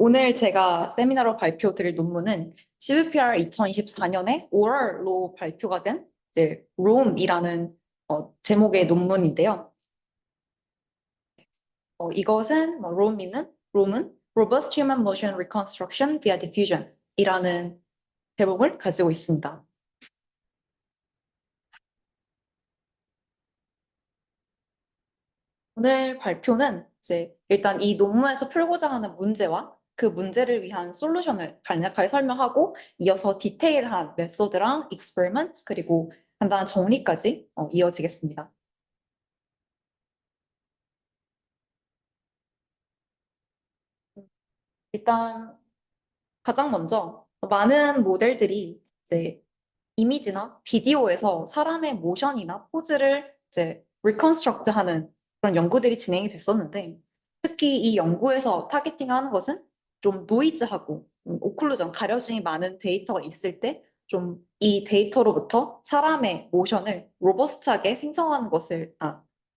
오늘 제가 세미나로 발표 드릴 논문은 CVPR 2024년에 5월로 발표가 된 이제 롬이라는 제목의 논문인데요. 이것은 롬은 Robust Human Motion Reconstruction via Diffusion 이라는 제목을 가지고 있습니다. 오늘 발표는 이제 일단 이 논문에서 풀고자 하는 문제와 그 문제를 위한 솔루션을 간략하게 설명하고 이어서 디테일한 메소드랑 익스페리먼트 그리고 간단한 정리까지 이어지겠습니다. 일단 가장 먼저 많은 모델들이 이제 이미지나 비디오에서 사람의 모션이나 포즈를 이제 리컨스트럭트 하는 그런 연구들이 진행이 됐었는데 특히 이 연구에서 타겟팅하는 것은 좀 노이즈하고 오클루전, 가려짐이 많은 데이터가 있을 때 좀 이 데이터로부터 사람의 모션을 로버스트하게 생성하는 것을,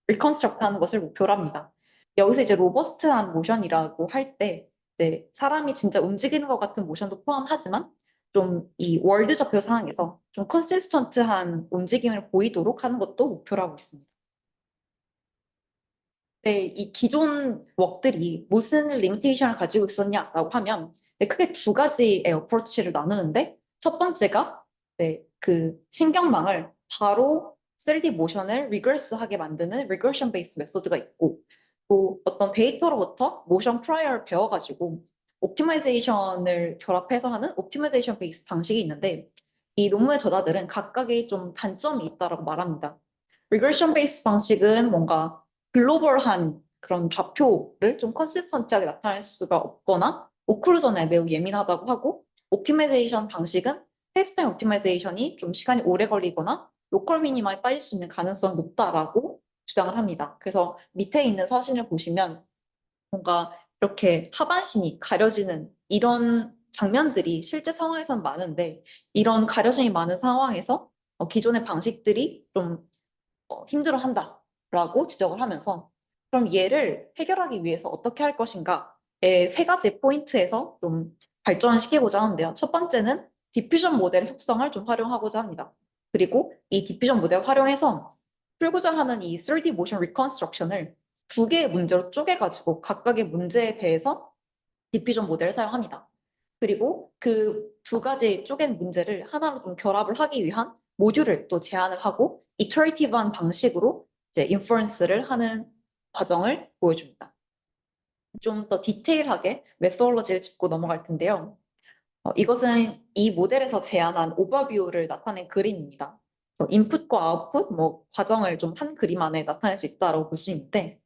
리컨스트럭트 하는 것을 목표로 합니다. 여기서 이제 로버스트한 모션이라고 할 때 이제 사람이 진짜 움직이는 것 같은 모션도 포함하지만 좀 이 월드적 상황에서 좀 컨시스턴트한 움직임을 보이도록 하는 것도 목표로 하고 있습니다. 네, 이 기존 웍들이 무슨 리미테이션을 가지고 있었냐라고 하면 크게 두 가지의 어프로치를 나누는데 첫 번째가 그 신경망을 바로 3D 모션을 리그레스하게 만드는 리그레션 베이스 메소드가 있고 또 어떤 데이터로부터 모션 프라이어를 배워가지고 옵티마이제이션을 결합해서 하는 옵티마이제이션 베이스 방식이 있는데 이 논문의 저자들은 각각의 좀 단점이 있다라고 말합니다. 리그레션 베이스 방식은 뭔가 글로벌한 그런 좌표를 좀 컨시스턴트하게 나타낼 수가 없거나 오클루전에 매우 예민하다고 하고 옵티마이제이션 방식은 페이스타임 옵티마이제이션이 좀 시간이 오래 걸리거나 로컬 미니마에 빠질 수 있는 가능성이 높다라고 주장을 합니다. 그래서 밑에 있는 사진을 보시면 뭔가 이렇게 하반신이 가려지는 이런 장면들이 실제 상황에서는 많은데 이런 가려짐이 많은 상황에서 기존의 방식들이 좀 힘들어한다라고 지적을 하면서 그럼 얘를 해결하기 위해서 어떻게 할 것인가의 세 가지 포인트에서 좀 발전시키고자 하는데요. 첫 번째는 디퓨전 모델의 속성을 좀 활용하고자 합니다. 그리고 이 디퓨전 모델을 활용해서 풀고자 하는 이 3D 모션 리컨스트럭션을 두 개의 문제로 쪼개가지고 각각의 문제에 대해서 디퓨전 모델을 사용합니다. 그리고 그 두 가지 쪼갠 문제를 하나로 좀 결합을 하기 위한 모듈을 또 제안을 하고 이터레이티브한 방식으로 이제 인퍼런스를 하는 과정을 보여줍니다. 좀 더 디테일하게 메소돌로지를 짚고 넘어갈 텐데요. 이것은 이 모델에서 제안한 오버뷰를 나타낸 그림입니다. 인풋과 아웃풋, 뭐 과정을 좀 한 그림 안에 나타낼 수 있다고 볼 수 있는데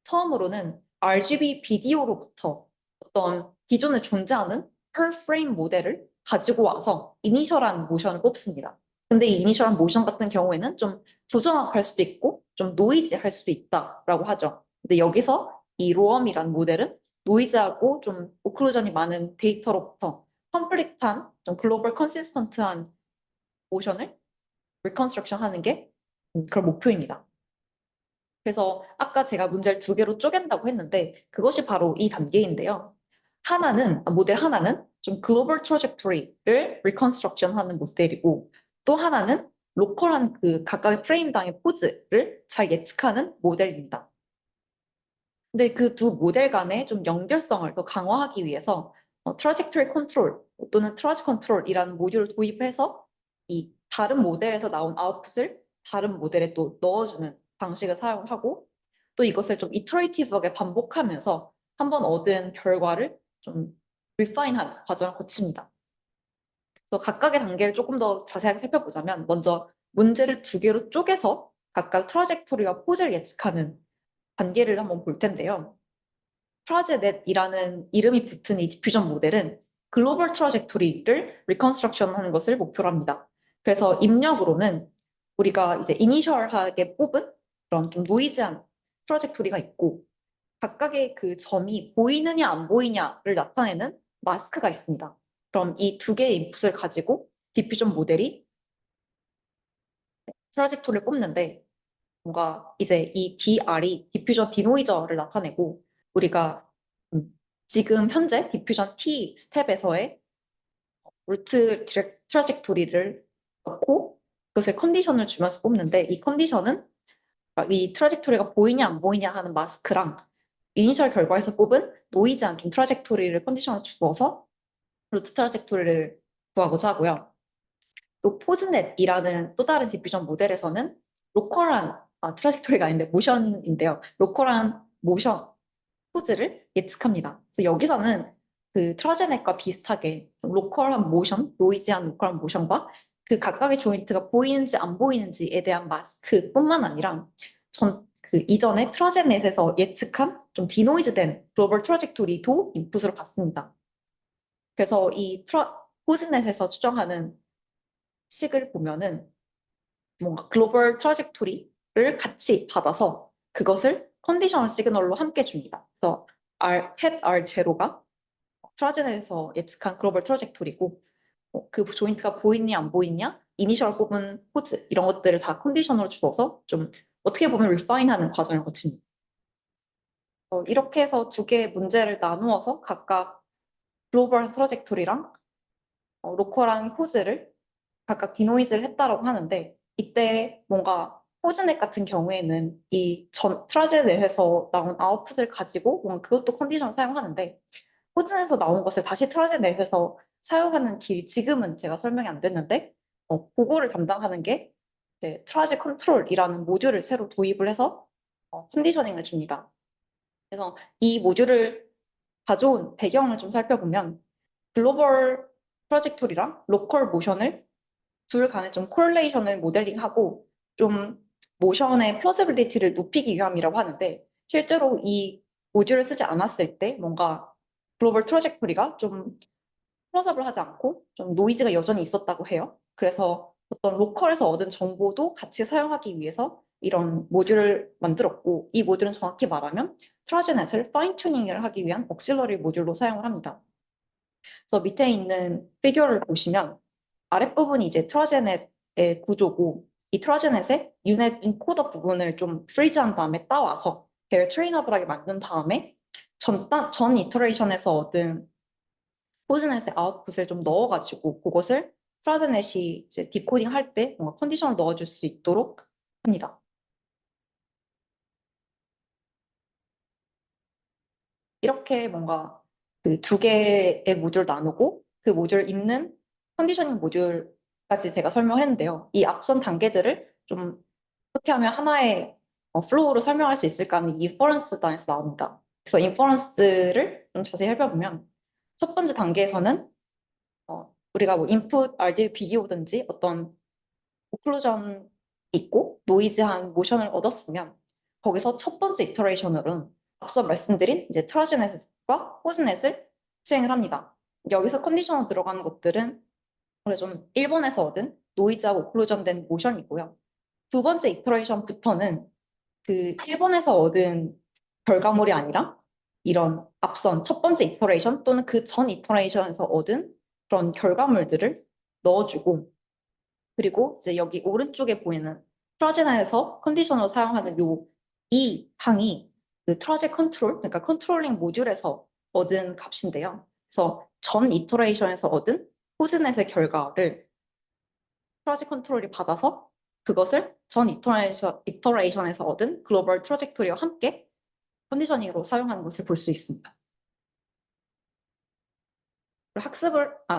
처음으로는 RGB 비디오로부터 어떤 기존에 존재하는 per frame 모델을 가지고 와서 이니셜한 모션을 뽑습니다. 근데 이 이니셜한 모션 같은 경우에는 좀 부정확할 수도 있고 좀 노이즈할 수도 있다라고 하죠. 근데 여기서 이 로엄이라는 모델은 노이즈하고 좀 오클루전이 많은 데이터로부터 컴플릿한 좀 글로벌 컨시스턴트한 모션을 리컨스트럭션 하는 게 그런 목표입니다. 그래서 아까 제가 문제를 두 개로 쪼갠다고 했는데 그것이 바로 이 단계인데요. 모델 하나는 좀 글로벌 트러젝토리를 리컨스트럭션 하는 모델이고 또 하나는 로컬한 그 각각의 프레임당의 포즈를 잘 예측하는 모델입니다. 근데 그 두 모델 간의 좀 연결성을 더 강화하기 위해서 트러젝토리 컨트롤 또는 트러지 컨트롤이라는 모듈을 도입해서 이 다른 모델에서 나온 아웃풋을 다른 모델에 또 넣어주는 방식을 사용을 하고 또 이것을 좀 이터레이티브하게 반복하면서 한번 얻은 결과를 좀 리파인한 과정을 거칩니다. 그래서 각각의 단계를 조금 더 자세하게 살펴보자면 먼저 문제를 두 개로 쪼개서 각각 트러젝토리와 포즈를 예측하는 단계를 한번 볼 텐데요. 트라제넷이라는 이름이 붙은 이 디퓨전 모델은 글로벌 트라젝토리를 리컨스트럭션 하는 것을 목표로 합니다. 그래서 입력으로는 우리가 이제 이니셜하게 뽑은 그런 좀 노이즈한 트라젝토리가 있고 각각의 그 점이 보이느냐 안 보이냐를 나타내는 마스크가 있습니다. 그럼 이 두 개의 인풋을 가지고 디퓨전 모델이 트라젝토리를 뽑는데 뭔가 이제 이 DR이 디퓨전 디노이저를 나타내고 우리가 지금 현재 디퓨전 T 스텝에서의 루트 트라젝토리를 넣고 그것을 컨디션을 주면서 뽑는데 이 컨디션은 이 트라젝토리가 보이냐 안 보이냐 하는 마스크랑 이니셜 결과에서 뽑은 노이즈한 좀 트라젝토리를 컨디션을 주어서 루트 트라젝토리를 구하고자 하고요. 또 포즈넷이라는 또 다른 디퓨전 모델에서는 로컬한 트라젝토리가 아닌데 모션인데요. 로컬한 모션 포즈를 예측합니다. 그래서 여기서는 그 트라제넷과 비슷하게 로컬한 모션, 노이즈한 로컬한 모션과 그 각각의 조인트가 보이는지 안 보이는지에 대한 마스크뿐만 아니라 그 이전에 트라제넷에서 예측한 좀 디노이즈된 글로벌 트라젝토리도 인풋으로 받습니다. 그래서 이 포즈넷에서 추정하는 식을 보면은 뭔가 글로벌 트라젝토리를 같이 받아서 그것을 컨디셔널 시그널로 함께 줍니다. 그래서 햇 R0가 트라젠에서 예측한 글로벌 트라젝토리고 그 조인트가 보이냐 안 보이냐 이니셜 뽑은 포즈 이런 것들을 다 컨디셔널로 주어서 좀 어떻게 보면 리파인하는 과정을 거칩니다. 이렇게 해서 두 개의 문제를 나누어서 각각 글로벌 트라젝토리랑 로컬한 포즈를 각각 디노이즈를 했다라고 하는데 이때 뭔가 포즈넷 같은 경우에는 이 트라제넷에서 나온 아웃풋을 가지고 뭔가 그것도 컨디션을 사용하는데 포즈넷에서 나온 것을 다시 트라제넷에서 사용하는 길 지금은 제가 설명이 안 됐는데 그거를 담당하는 게 이제 트라제 컨트롤이라는 모듈을 새로 도입을 해서 컨디셔닝을 줍니다. 그래서 이 모듈을 가져온 배경을 좀 살펴보면 글로벌 트라젝토리랑 로컬 모션을 둘 간의 좀 코릴레이션을 모델링하고 좀 모션의 플러지빌리티를 높이기 위함이라고 하는데 실제로 이 모듈을 쓰지 않았을 때 뭔가 글로벌 트라젝토리가 좀 클로즈업을 하지 않고 좀 노이즈가 여전히 있었다고 해요. 그래서 어떤 로컬에서 얻은 정보도 같이 사용하기 위해서 이런 모듈을 만들었고 이 모듈은 정확히 말하면 트라제넷을 파인 튜닝을 하기 위한 억실러리 모듈로 사용을 합니다. 그래서 밑에 있는 피규어를 보시면 아랫부분이 이제 트라제넷의 구조고 이 트라제넷의 유닛 인코더 부분을 좀 프리즈한 다음에 따와서 걔를 트레이너블하게 만든 다음에 전 이터레이션에서 얻은 포즈넷의 아웃풋을 좀 넣어가지고 그것을 트라제넷이 이제 디코딩 할 때 뭔가 컨디션을 넣어줄 수 있도록 합니다. 이렇게 뭔가 그 두 개의 모듈 나누고 그 모듈 있는 컨디셔닝 모듈까지 제가 설명을 했는데요. 이 앞선 단계들을 좀 어떻게 하면 하나의 플로우로 설명할 수 있을까 하는 인퍼런스 단에서 나옵니다. 그래서 인퍼런스를 좀 자세히 살펴보면 첫 번째 단계에서는 우리가 뭐 인풋 RD 비디오든지 어떤 오클루전 있고 노이즈한 모션을 얻었으면 거기서 첫 번째 이터레이션으로는 앞서 말씀드린 이제 트라지넷과 포즈넷을 수행을 합니다. 여기서 컨디션으로 들어가는 것들은 원래 좀 일본에서 얻은 노이즈하고 오클루전된 모션이고요. 두 번째 이터레이션부터는 그 일본에서 얻은 결과물이 아니라 이런 앞선 첫 번째 이터레이션 또는 그 전 이터레이션에서 얻은 그런 결과물들을 넣어주고 그리고 이제 여기 오른쪽에 보이는 트라제나에서 컨디셔널 사용하는 요 이 항이 그 트라제 컨트롤, 그러니까 컨트롤링 모듈에서 얻은 값인데요. 그래서 전 이터레이션에서 얻은 포즈넷의 결과를 트라제 컨트롤이 받아서 그것을 전 이터레이션에서 얻은 글로벌 트라젝토리와 함께 컨디셔닝으로 사용하는 것을 볼 수 있습니다.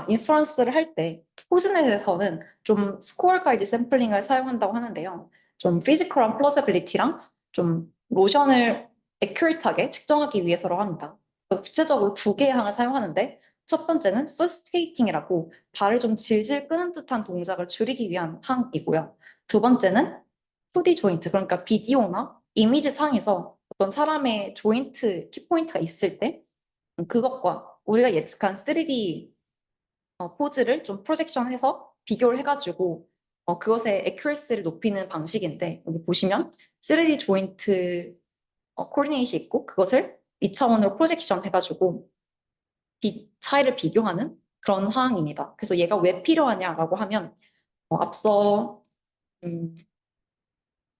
인퍼런스를 할 때 포즈넷에서는 좀 스코어 가이드 샘플링을 사용한다고 하는데요. 좀 피지컬한 플러서빌리티랑 좀 로션을 애큐리트하게 측정하기 위해서로 합니다. 구체적으로 두 개의 항을 사용하는데 첫 번째는 풋 스케이팅이라고 발을 좀 질질 끄는 듯한 동작을 줄이기 위한 항이고요. 두 번째는 2D 조인트, 그러니까 비디오나 이미지 상에서 어떤 사람의 조인트 키포인트가 있을 때 그것과 우리가 예측한 3D 포즈를 좀 프로젝션해서 비교를 해가지고 그것의 애큐러시를 높이는 방식인데 여기 보시면 3D 조인트 코디네이션이 있고 그것을 2차원으로 프로젝션 해가지고 차이를 비교하는 그런 화학입니다. 그래서 얘가 왜 필요하냐라고 하면 앞서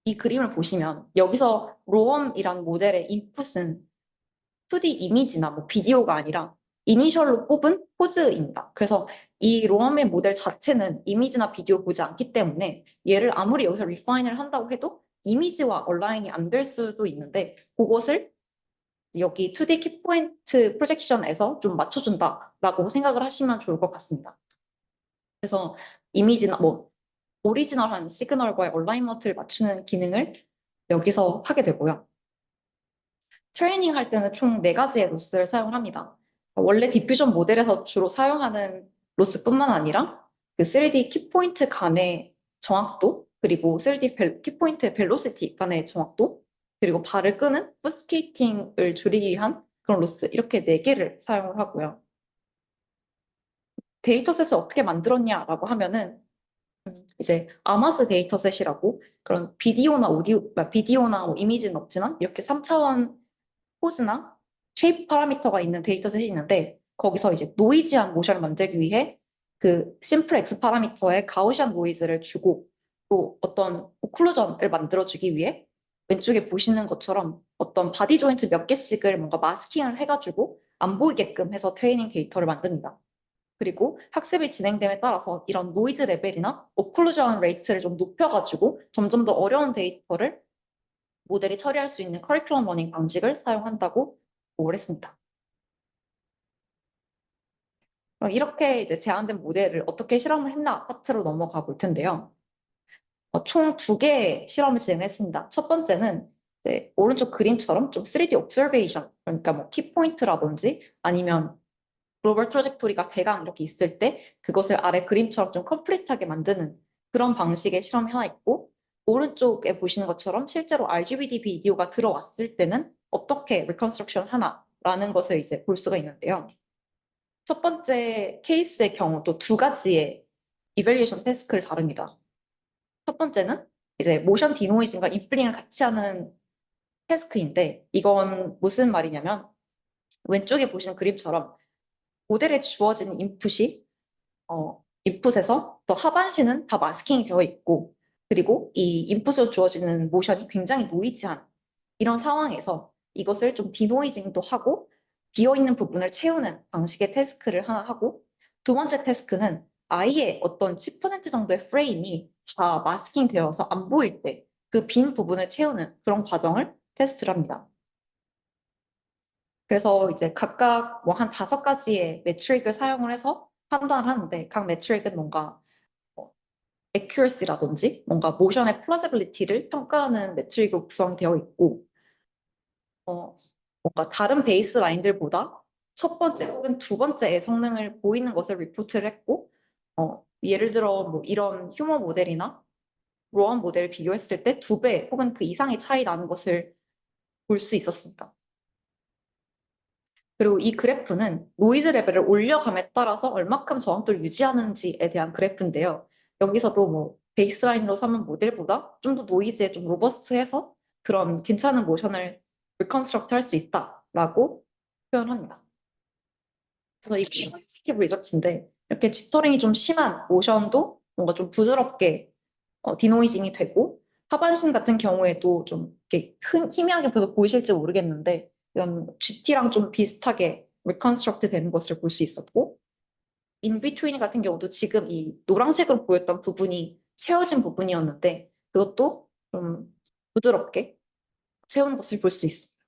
이 그림을 보시면 여기서 로엄이라는 모델의 인풋은 2D 이미지나 뭐 비디오가 아니라 이니셜로 뽑은 포즈입니다. 그래서 이 로어맨 모델 자체는 이미지나 비디오 보지 않기 때문에 얘를 아무리 여기서 리파인을 한다고 해도 이미지와 얼라인이 안 될 수도 있는데 그것을 여기 2D 키포인트 프로젝션에서 좀 맞춰준다라고 생각을 하시면 좋을 것 같습니다. 그래서 이미지나 뭐 오리지널한 시그널과의 얼라이먼트를 맞추는 기능을 여기서 하게 되고요. 트레이닝 할 때는 총 4가지의 로스를 사용합니다. 원래 디퓨전 모델에서 주로 사용하는 로스뿐만 아니라 그 3D 키포인트 간의 정확도, 그리고 3D 키포인트 벨로시티 간의 정확도, 그리고 발을 끄는 풋스케이팅을 줄이기 위한 그런 로스, 이렇게 4개를 사용을 하고요. 데이터셋을 어떻게 만들었냐라고 하면은 이제 아마즈 데이터셋이라고 그런 비디오나 오디오, 비디오나 뭐 이미지는 없지만 이렇게 3차원 포즈나 쉐이프 파라미터가 있는 데이터셋이 있는데 거기서 이제 노이지한 모션을 만들기 위해 그 심플 X 파라미터에 가우시안 노이즈를 주고 또 어떤 오클루전을 만들어주기 위해 왼쪽에 보시는 것처럼 어떤 바디 조인트 몇 개씩을 뭔가 마스킹을 해가지고 안 보이게끔 해서 트레이닝 데이터를 만듭니다. 그리고 학습이 진행됨에 따라서 이런 노이즈 레벨이나 오클루전 레이트를 좀 높여가지고 점점 더 어려운 데이터를 모델이 처리할 수 있는 커리큘럼 러닝 방식을 사용한다고 보고를 했습니다. 이렇게 이제 제한된 모델을 어떻게 실험을 했나 파트로 넘어가 볼 텐데요. 총 2개의 실험을 진행했습니다. 첫 번째는 이제 오른쪽 그림처럼 좀 3D observation, 그러니까 뭐 키포인트라든지 아니면 글로벌 트러젝토리가 대강 이렇게 있을 때 그것을 아래 그림처럼 좀 컴플리트하게 만드는 그런 방식의 실험이 하나 있고 오른쪽에 보시는 것처럼 실제로 RGBD 비디오가 들어왔을 때는 어떻게 리컨스트럭션 하나라는 것을 이제 볼 수가 있는데요. 첫 번째 케이스의 경우 또 2가지의 이밸리에이션 태스크를 다룹니다. 첫 번째는 이제 모션 디노이징과 인플링을 같이 하는 태스크인데 이건 무슨 말이냐면 왼쪽에 보시는 그림처럼 모델에 주어진 인풋이 인풋에서 또 하반신은 다 마스킹이 되어 있고 그리고 이 인풋으로 주어지는 모션이 굉장히 노이즈한 이런 상황에서 이것을 좀 디노이징도 하고 비어있는 부분을 채우는 방식의 태스크를 하나 하고 두 번째 태스크는 아예 어떤 10% 정도의 프레임이 다 마스킹 되어서 안 보일 때 그 빈 부분을 채우는 그런 과정을 테스트를 합니다. 그래서 이제 각각 뭐 한 5가지의 매트릭을 사용을 해서 판단을 하는데 각 매트릭은 뭔가 accuracy라든지 뭔가 모션의 플러지빌리티를 평가하는 매트릭으로 구성되어 있고 뭔가 다른 베이스 라인들보다 첫 번째 혹은 두 번째의 성능을 보이는 것을 리포트를 했고 예를 들어 뭐 이런 휴머 모델이나 로원 모델을 비교했을 때 2배 혹은 그 이상의 차이 나는 것을 볼 수 있었습니다. 그리고 이 그래프는 노이즈 레벨을 올려감에 따라서 얼마큼 저항도를 유지하는지에 대한 그래프인데요. 여기서도 뭐 베이스라인으로 삼은 모델보다 좀 더 노이즈에 좀 로버스트해서 그런 괜찮은 모션을 리컨스트럭트 할 수 있다라고 표현합니다. 그래서 이게 퀄리티티브 리서치인데 이렇게 짙어링이 좀 심한 모션도 뭔가 좀 부드럽게 디노이징이 되고 하반신 같은 경우에도 좀 이렇게 희미하게 보이실지 모르겠는데 이런 GT랑 좀 비슷하게 리컨스트럭트 되는 것을 볼 수 있었고 인비트윈 같은 경우도 지금 이 노란색으로 보였던 부분이 채워진 부분이었는데 그것도 좀 부드럽게 채우는 것을 볼 수 있습니다.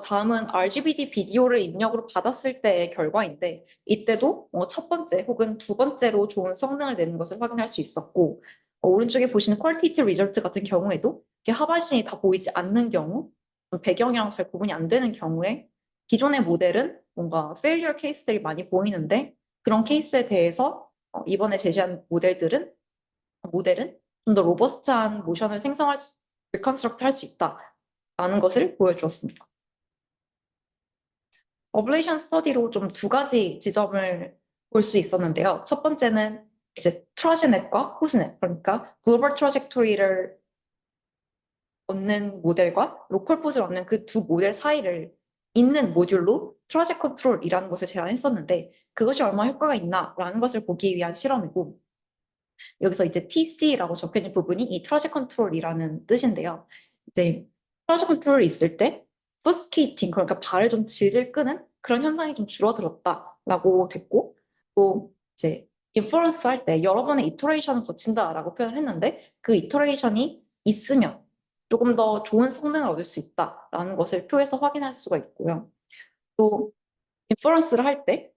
다음은 RGBD 비디오를 입력으로 받았을 때의 결과인데 이때도 첫 번째 혹은 두 번째로 좋은 성능을 내는 것을 확인할 수 있었고 오른쪽에 보시는 퀄리티 리절트 같은 경우에도 이렇게 하반신이 다 보이지 않는 경우 배경이랑 잘 구분이 안 되는 경우에 기존의 모델은 뭔가 페일리어 케이스들이 많이 보이는데 그런 케이스에 대해서 이번에 제시한 모델은 좀 더 로버스트한 모션을 생성할 수, 리컨스트럭트 할 수 있다라는 것을 보여주었습니다. 어블레이션 스터디로 좀 2가지 지점을 볼 수 있었는데요. 첫 번째는 이제 트러지넷과 호스넷, 그러니까 글로벌 트러젝토리를 얻는 모델과 로컬 포즈를 얻는 그 두 모델 사이를 있는 모듈로 트러젝 컨트롤이라는 것을 제안했었는데 그것이 얼마나 효과가 있나라는 것을 보기 위한 실험이고 여기서 이제 TC라고 적혀진 부분이 이 트러젝 컨트롤이라는 뜻인데요. 이제 프로젝트 컨트롤이 있을 때 퍼스케이팅, 그러니까 발을 좀 질질 끄는 그런 현상이 좀 줄어들었다라고 됐고, 또 이제 인퍼런스 할 때 여러 번의 이터레이션을 거친다라고 표현을 했는데 그 이터레이션이 있으면 조금 더 좋은 성능을 얻을 수 있다라는 것을 표에서 확인할 수가 있고요. 또 인퍼런스를 할 때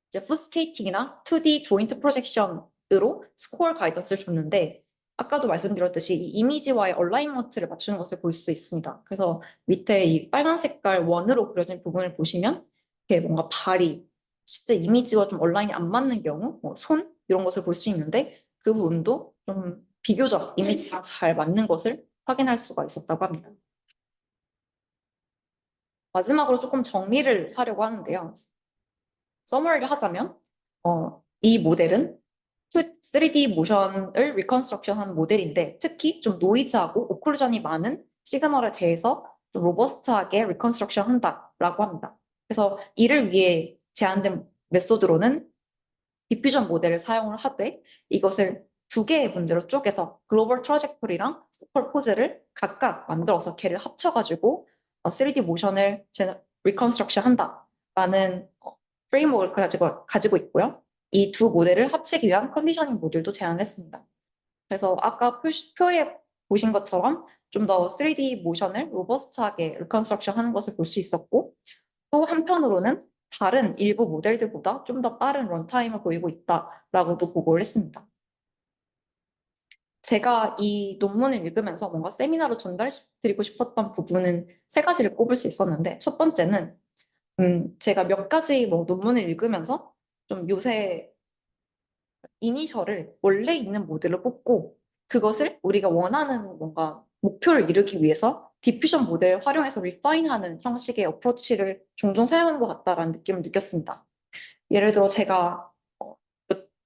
이제 푸스케이팅이나 2D 조인트 프로젝션으로 스코어 가이던스를 줬는데 아까도 말씀드렸듯이 이 이미지와의 얼라이먼트를 맞추는 것을 볼 수 있습니다. 그래서 밑에 이 빨간 색깔 원으로 그려진 부분을 보시면 이렇게 뭔가 발이 실제 이미지와 좀 얼라인이 안 맞는 경우, 뭐 손 이런 것을 볼 수 있는데 그 부분도 좀 비교적 이미지가 잘 맞는 것을 확인할 수가 있었다고 합니다. 마지막으로 조금 정리를 하려고 하는데요. 서머리를 하자면 이 모델은 3D 모션을 리컨스트럭션한 모델인데 특히 좀 노이즈하고 오클루전이 많은 시그널에 대해서 좀 로버스트하게 리컨스트럭션 한다라고 합니다. 그래서 이를 위해 제안된 메소드로는 디퓨전 모델을 사용을 하되 이것을 두 개의 문제로 쪼개서 글로벌 트러젝토리랑 로컬 포즈를 각각 만들어서 걔를 합쳐가지고 3D 모션을 리컨스트럭션 한다라는 프레임워크를 가지고 있고요. 이 두 모델을 합치기 위한 컨디셔닝 모듈도 제안을 했습니다. 그래서 아까 표에 보신 것처럼 좀 더 3D 모션을 로버스트하게 리컨스트럭션 하는 것을 볼 수 있었고 또 한편으로는 다른 일부 모델들보다 좀 더 빠른 런타임을 보이고 있다라고도 보고를 했습니다. 제가 이 논문을 읽으면서 뭔가 세미나로 전달드리고 싶었던 부분은 세 가지를 꼽을 수 있었는데 첫 번째는 제가 몇 가지 뭐 논문을 읽으면서 좀 요새 이니셜을 원래 있는 모델로 뽑고 그것을 우리가 원하는 뭔가 목표를 이루기 위해서 디퓨전 모델을 활용해서 리파인하는 형식의 어프로치를 종종 사용하는 것 같다라는 느낌을 느꼈습니다. 예를 들어 제가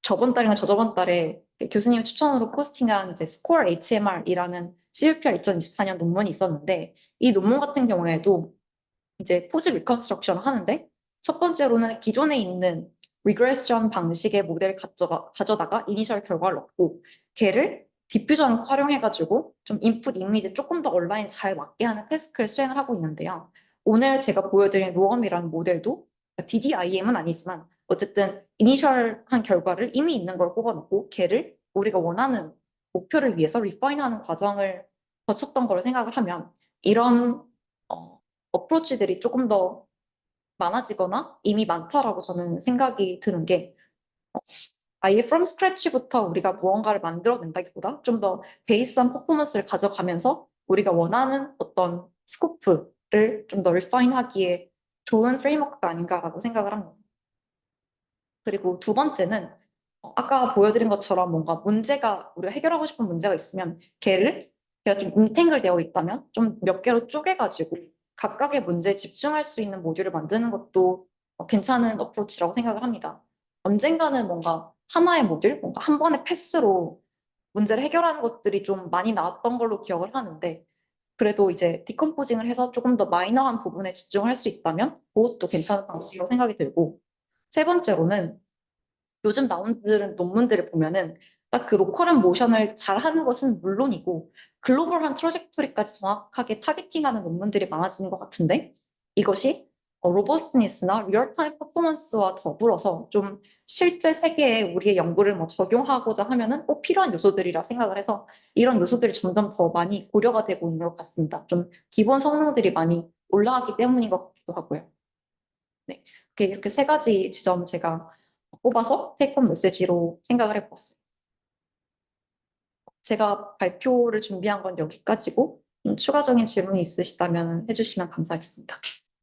저번 달인가 저저번 달에 교수님 추천으로 포스팅한 이제 스코어 HMR이라는 CUPR 2024년 논문이 있었는데 이 논문 같은 경우에도 이제 포즈 리컨스트럭션을 하는데 첫 번째로는 기존에 있는 리그레션 방식의 모델을 가져다가 이니셜 결과를 얻고 걔를 디퓨전 활용해가지고 좀 인풋 이미지 조금 더 온라인 잘 맞게 하는 태스크를 수행을 하고 있는데요. 오늘 제가 보여드린 로엄이라는 모델도 DDIM은 아니지만 어쨌든 이니셜한 결과를 이미 있는 걸 뽑아놓고 걔를 우리가 원하는 목표를 위해서 리파인하는 과정을 거쳤던 거를 생각을 하면 이런 어프로치들이 조금 더 많아지거나 이미 많다라고 저는 생각이 드는 게 아예 from scratch부터 우리가 무언가를 만들어낸다기보다 좀 더 베이스한 퍼포먼스를 가져가면서 우리가 원하는 어떤 스코프를 좀 더 리파인하기에 좋은 프레임워크가 아닌가라고 생각을 합니다. 그리고 두 번째는 아까 보여드린 것처럼 뭔가 문제가 우리가 해결하고 싶은 문제가 있으면 걔가 좀 인탱글 되어 있다면 좀 몇 개로 쪼개가지고 각각의 문제에 집중할 수 있는 모듈을 만드는 것도 괜찮은 어프로치라고 생각을 합니다. 언젠가는 뭔가 하나의 모듈, 뭔가 한 번의 패스로 문제를 해결하는 것들이 좀 많이 나왔던 걸로 기억을 하는데 그래도 이제 디컴포징을 해서 조금 더 마이너한 부분에 집중할 수 있다면 그것도 괜찮은 방식이라고 생각이 들고 세 번째로는 요즘 나온 논문들을 보면은 딱 그 로컬한 모션을 잘 하는 것은 물론이고 글로벌한 트러젝토리까지 정확하게 타겟팅하는 논문들이 많아지는 것 같은데 이것이 로버스트니스나 리얼타임 퍼포먼스와 더불어서 좀 실제 세계에 우리의 연구를 뭐 적용하고자 하면은 꼭 필요한 요소들이라 생각을 해서 이런 요소들이 점점 더 많이 고려가 되고 있는 것 같습니다. 좀 기본 성능들이 많이 올라가기 때문인 것 같기도 하고요. 네, 이렇게 세 가지 지점 제가 뽑아서 테이크홈 메시지로 생각을 해봤어요. 제가 발표를 준비한 건 여기까지고 추가적인 질문이 있으시다면 해주시면 감사하겠습니다.